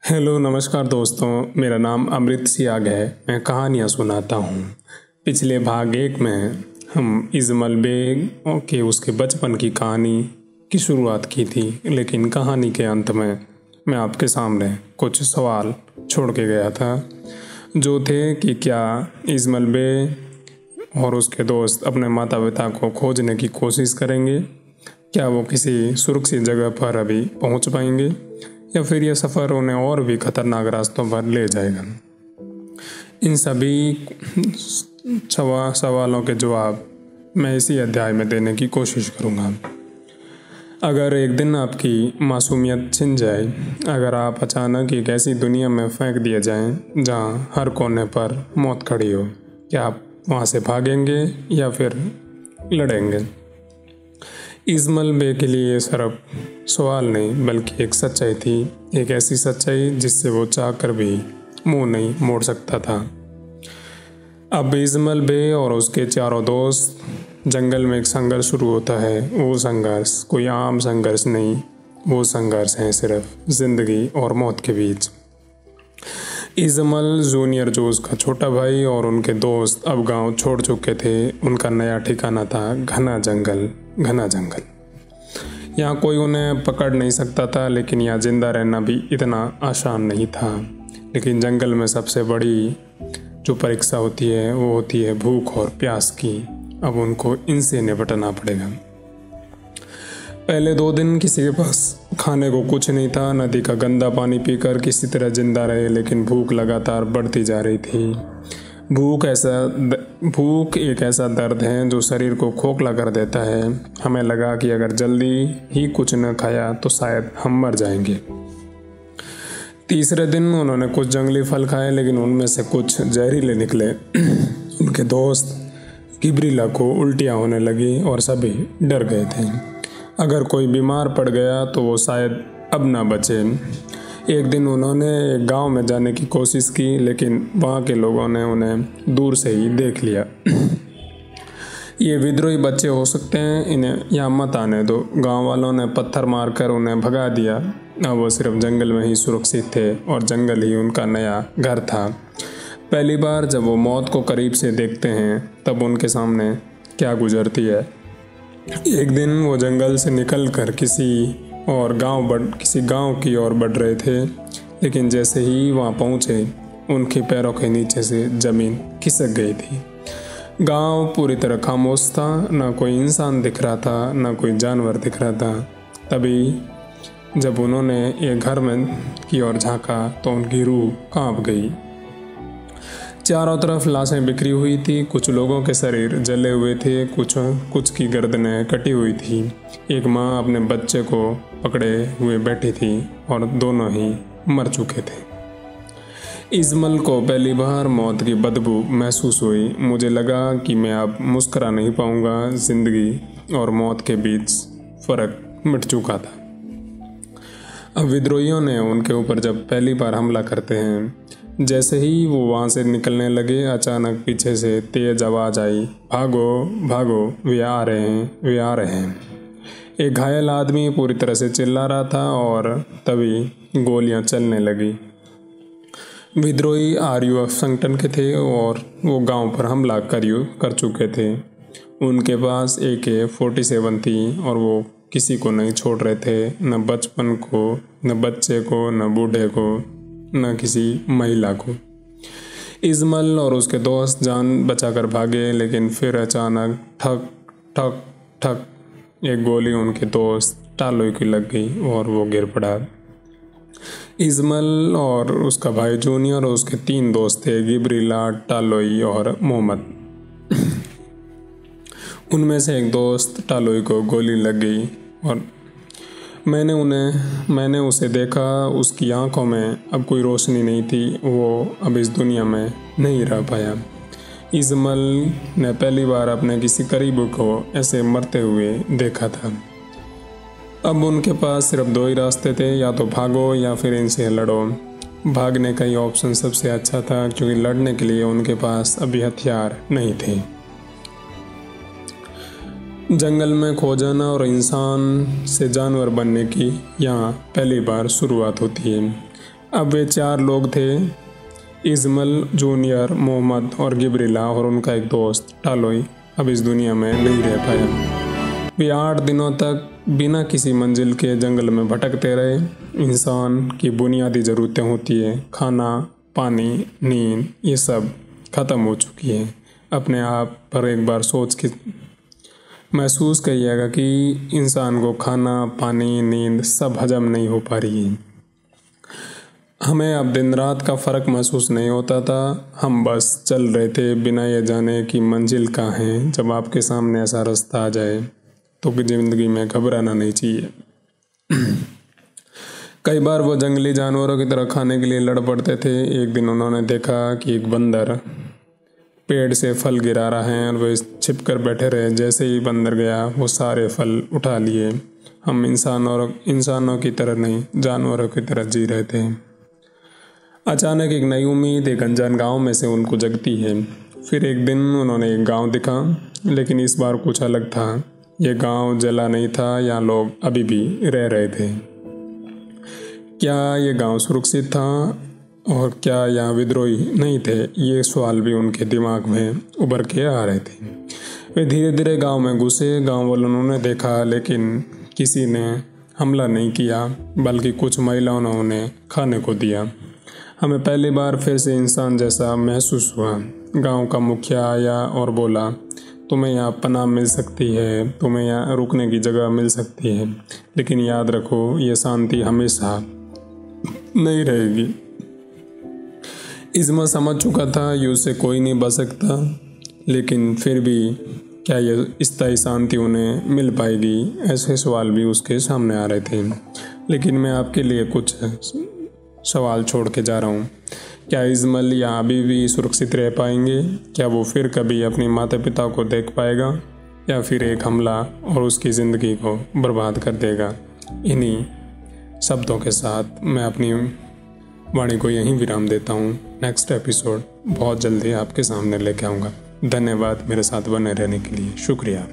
Hello नमस्कार दोस्तों, मेरा नाम अमृत सियाग है। मैं कहानियाँ सुनाता हूँ। पिछले भाग 1 में हम इजमल बेग के उसके बचपन की कहानी की शुरुआत की थी, लेकिन कहानी के अंत में मैं आपके सामने कुछ सवाल छोड़ के गया था, जो थे कि क्या इजमल बेग और उसके दोस्त अपने माता पिता को खोजने की कोशिश करेंगे, क्या वो किसी सुरक्षित जगह पर अभी पहुंच पाएंगे, या फिर यह सफ़र उन्हें और भी खतरनाक रास्तों पर ले जाएगा। इन सभी सवालों के जवाब मैं इसी अध्याय में देने की कोशिश करूँगा। अगर एक दिन आपकी मासूमियत छिन जाए, अगर आप अचानक एक ऐसी दुनिया में फेंक दिए जाएं जहां हर कोने पर मौत खड़ी हो, क्या आप वहां से भागेंगे या फिर लड़ेंगे? इजमल बे के लिए ये सिर्फ सवाल नहीं बल्कि एक सच्चाई थी, एक ऐसी सच्चाई जिससे वो चाहकर भी मुंह नहीं मोड़ सकता था। अब इजमल बे और उसके चारों दोस्त जंगल में एक संघर्ष शुरू होता है। वो संघर्ष कोई आम संघर्ष नहीं, वो संघर्ष है सिर्फ जिंदगी और मौत के बीच। इजमल जूनियर जो उसका छोटा भाई और उनके दोस्त अब गांव छोड़ चुके थे। उनका नया ठिकाना था घना जंगल। घना जंगल, यहाँ कोई उन्हें पकड़ नहीं सकता था, लेकिन यहाँ जिंदा रहना भी इतना आसान नहीं था। लेकिन जंगल में सबसे बड़ी जो परीक्षा होती है वो होती है भूख और प्यास की। अब उनको इनसे निपटना पड़ेगा। पहले 2 दिन किसी के पास खाने को कुछ नहीं था। नदी का गंदा पानी पीकर किसी तरह जिंदा रहे, लेकिन भूख लगातार बढ़ती जा रही थी। भूख एक ऐसा दर्द है जो शरीर को खोखला कर देता है। हमें लगा कि अगर जल्दी ही कुछ न खाया तो शायद हम मर जाएंगे। तीसरे दिन उन्होंने कुछ जंगली फल खाए, लेकिन उनमें से कुछ जहरीले निकले। उनके दोस्त गिबरीला को उल्टियाँ होने लगी और सभी डर गए थे। अगर कोई बीमार पड़ गया तो वो शायद अब ना बचे। एक दिन उन्होंने एक गांव में जाने की कोशिश की, लेकिन वहाँ के लोगों ने उन्हें दूर से ही देख लिया। ये विद्रोही बच्चे हो सकते हैं, इन्हें यहाँ मत आने दो। गांव वालों ने पत्थर मारकर उन्हें भगा दिया। अब वो सिर्फ जंगल में ही सुरक्षित थे और जंगल ही उनका नया घर था। पहली बार जब वो मौत को करीब से देखते हैं तब उनके सामने क्या गुजरती है। एक दिन वो जंगल से निकलकर किसी गांव की ओर बढ़ रहे थे, लेकिन जैसे ही वहां पहुंचे उनके पैरों के नीचे से जमीन खिसक गई थी। गांव पूरी तरह खामोश था, ना कोई इंसान दिख रहा था, ना कोई जानवर दिख रहा था। तभी जब उन्होंने एक घर में की ओर झांका तो उनकी रूह कांप गई। चारों तरफ लाशें बिखरी हुई थी। कुछ लोगों के शरीर जले हुए थे, कुछ की गर्दनें कटी हुई थी। एक माँ अपने बच्चे को पकड़े हुए बैठी थी और दोनों ही मर चुके थे। इजमल को पहली बार मौत की बदबू महसूस हुई। मुझे लगा कि मैं अब मुस्कुरा नहीं पाऊंगा। जिंदगी और मौत के बीच फर्क मिट चुका था। अब विद्रोहियों ने उनके ऊपर जब पहली बार हमला करते हैं, जैसे ही वो वहाँ से निकलने लगे, अचानक पीछे से तेज आवाज़ आई, भागो भागो, वे आ रहे हैं, वे आ रहे हैं। एक घायल आदमी पूरी तरह से चिल्ला रहा था और तभी गोलियां चलने लगी। विद्रोही RUF संगठन के थे और वो गांव पर हमला कर चुके थे। उनके पास AK-47 थी और वो किसी को नहीं छोड़ रहे थे, न बचपन को, न बच्चे को, न बूढ़े को, न किसी महिला को। इजमल और उसके दोस्त जान बचाकर भागे, लेकिन फिर अचानक ठक ठक ठक एक गोली उनके दोस्त टालोई की लग गई और वो गिर पड़ा। इजमल और उसका भाई जूनियर और उसके 3 दोस्त थे, गिबरीला, टालोई और मोहम्मद। उनमें से एक दोस्त टालोई को गोली लग गई और मैंने उसे देखा। उसकी आंखों में अब कोई रोशनी नहीं थी। वो अब इस दुनिया में नहीं रह पाया। इजमल ने पहली बार अपने किसी करीबी को ऐसे मरते हुए देखा था। अब उनके पास सिर्फ 2 ही रास्ते थे, या तो भागो या फिर इनसे लड़ो। भागने का ही ऑप्शन सबसे अच्छा था, क्योंकि लड़ने के लिए उनके पास अभी हथियार नहीं थे। जंगल में खो जाना और इंसान से जानवर बनने की यहाँ पहली बार शुरुआत होती है। अब वे 4 लोग थे, इजमल, जूनियर, मोहम्मद और गिबरिला और उनका एक दोस्त टालोई अब इस दुनिया में नहीं रह पाया। वे 8 दिनों तक बिना किसी मंजिल के जंगल में भटकते रहे। इंसान की बुनियादी ज़रूरतें होती है, खाना, पानी, नींद, ये सब ख़त्म हो चुकी है। अपने आप पर एक बार सोच के महसूस करिएगा कि इंसान को खाना, पानी, नींद सब हजम नहीं हो पा रही है। हमें अब दिन रात का फ़र्क महसूस नहीं होता था, हम बस चल रहे थे बिना ये जाने कि मंजिल कहाँ है। जब आपके सामने ऐसा रास्ता आ जाए तो ज़िंदगी में घबराना नहीं चाहिए। कई बार वो जंगली जानवरों की तरह खाने के लिए लड़ पड़ते थे। एक दिन उन्होंने देखा कि एक बंदर पेड़ से फल गिरा रहा है और वे छिप कर बैठे रहे। जैसे ही बंदर गया वो सारे फल उठा लिए। हम इंसानों की तरह नहीं, जानवरों की तरह जी रहे थे। अचानक एक नई उम्मीद एक अनजान गांव में से उनको जगती है। फिर एक दिन उन्होंने एक गांव देखा, लेकिन इस बार कुछ अलग था। यह गांव जला नहीं था, यहाँ लोग अभी भी रह रहे थे। क्या ये गांव सुरक्षित था और क्या यहाँ विद्रोही नहीं थे? ये सवाल भी उनके दिमाग में उभर के आ रहे थे। वे धीरे धीरे गांव में घुसे। गांव वालों ने देखा, लेकिन किसी ने हमला नहीं किया, बल्कि कुछ महिलाओं ने उन्हें खाने को दिया। हमें पहली बार फिर से इंसान जैसा महसूस हुआ। गांव का मुखिया आया और बोला, तुम्हें यहाँ पनाह मिल सकती है, तुम्हें यहाँ रुकने की जगह मिल सकती है, लेकिन याद रखो ये शांति हमेशा नहीं रहेगी। इज़्मा समझ चुका था ये उससे कोई नहीं बच सकता, लेकिन फिर भी क्या ये स्थायी शांति उन्हें मिल पाएगी? ऐसे सवाल भी उसके सामने आ रहे थे। लेकिन मैं आपके लिए कुछ सवाल छोड़ के जा रहा हूँ। क्या इज़्मल या अभी भी सुरक्षित रह पाएंगे? क्या वो फिर कभी अपने माता पिता को देख पाएगा, या फिर एक हमला और उसकी ज़िंदगी को बर्बाद कर देगा? इन्हीं शब्दों के साथ मैं अपनी वाणी को यहीं विराम देता हूँ। नेक्स्ट एपिसोड बहुत जल्दी आपके सामने लेके आऊँगा। धन्यवाद मेरे साथ बने रहने के लिए। शुक्रिया।